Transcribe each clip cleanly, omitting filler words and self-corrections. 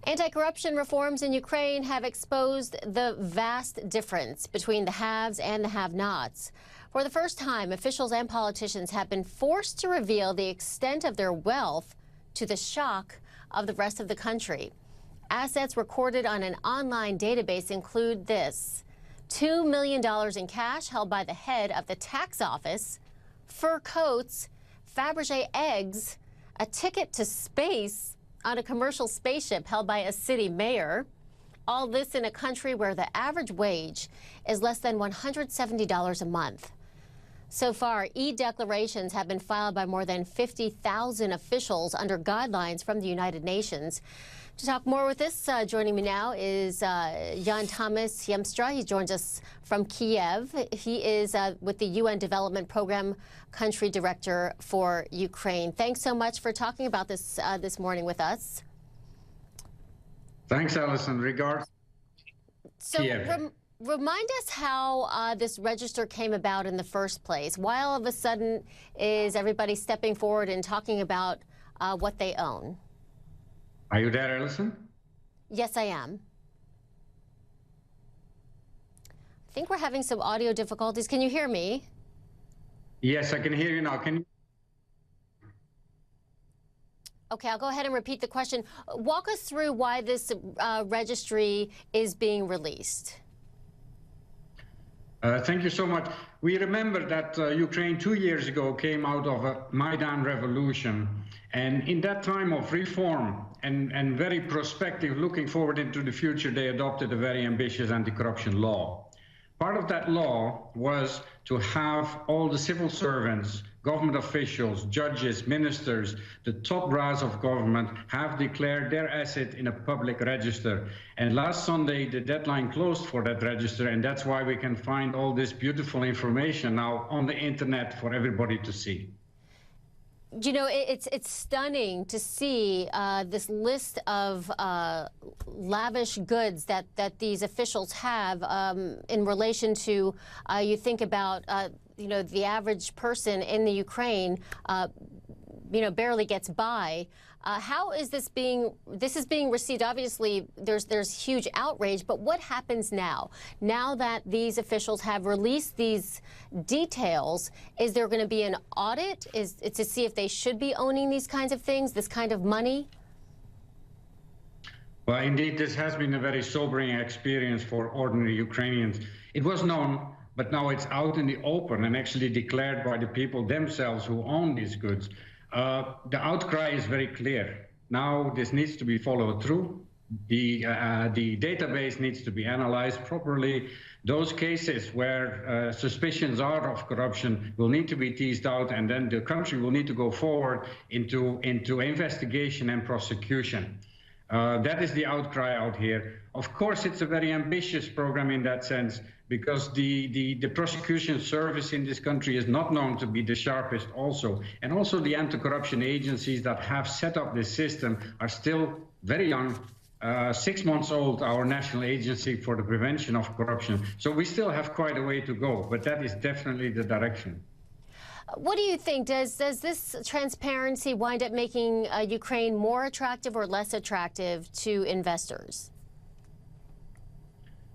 Anti-corruption reforms in Ukraine have exposed the vast difference between the haves and the have-nots. For the first time, officials and politicians have been forced to reveal the extent of their wealth to the shock of the rest of the country. Assets recorded on an online database include this: $2 million in cash held by the head of the tax office, fur coats, Fabergé eggs, a ticket to space on a commercial spaceship held by a city mayor. All this in a country where the average wage is less than $170 a month. So far, e-declarations have been filed by more than 50,000 officials under guidelines from the United Nations. To talk more with this, joining me now is Jan Thomas Yemstra. He joins us from Kiev. He is with the UN Development Program Country Director for Ukraine. Thanks so much for talking about this this morning with us. Thanks, Alison. Regards. So, remind us how this register came about in the first place. Why all of a sudden is everybody stepping forward and talking about what they own? Are you there, Alison? Yes, I am. I think we're having some audio difficulties. Can you hear me? Yes, I can hear you now. Can you? Okay, I'll go ahead and repeat the question. Walk us through why this registry is being released. Thank you so much. We remember that Ukraine 2 years ago came out of a Maidan revolution. And in that time of reform and very prospective, looking forward into the future, they adopted a very ambitious anti-corruption law. Part of that law was to have all the civil servants, government officials, judges, ministers, the top brass of government have declared their asset in a public register. And last Sunday, the deadline closed for that register, and that's why we can find all this beautiful information now on the internet for everybody to see. You know, it's stunning to see this list of lavish goods that these officials have in relation to, you think about, you know, the average person in the Ukraine, you know, barely gets by. How is this being received? Obviously, there's huge outrage, but what happens now? Now that these officials have released these details, is there going to be an audit? Is it to see if they should be owning these kinds of things, this kind of money? Well, indeed, this has been a very sobering experience for ordinary Ukrainians. It was known, but now it's out in the open and actually declared by the people themselves who own these goods. The outcry is very clear. Now this needs to be followed through. The database needs to be analyzed properly. Those cases where suspicions are of corruption will need to be teased out, and then the country will need to go forward into investigation and prosecution. That is the outcry out here. Of course, it's a very ambitious program in that sense, because the prosecution service in this country is not known to be the sharpest also. And also the anti-corruption agencies that have set up this system are still very young. 6 months old, our National Agency for the Prevention of Corruption. So we still have quite a way to go, but that is definitely the direction. What do you think? Does this transparency wind up making Ukraine more attractive or less attractive to investors?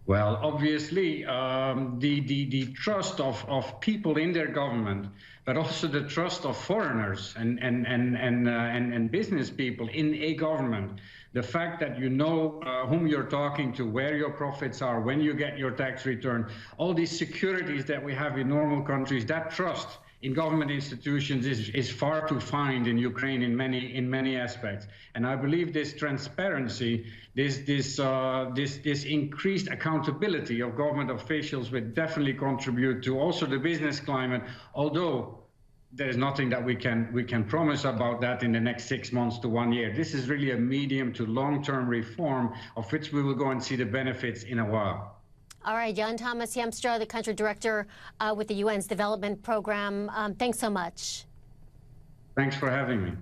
Well, obviously, the trust of people in their government, but also the trust of foreigners and business people in a government. The fact that you know whom you're talking to, where your profits are, when you get your tax return, all these securities that we have in normal countries, that trust in government institutions is far to find in Ukraine in many aspects. And I believe this transparency, this increased accountability of government officials will definitely contribute to also the business climate, although there is nothing that we can promise about that in the next 6 months to 1 year. This is really a medium to long-term reform of which we will go and see the benefits in a while. All right, Jan Thomas Yemstra, the country director with the UN's development program. Thanks so much. Thanks for having me.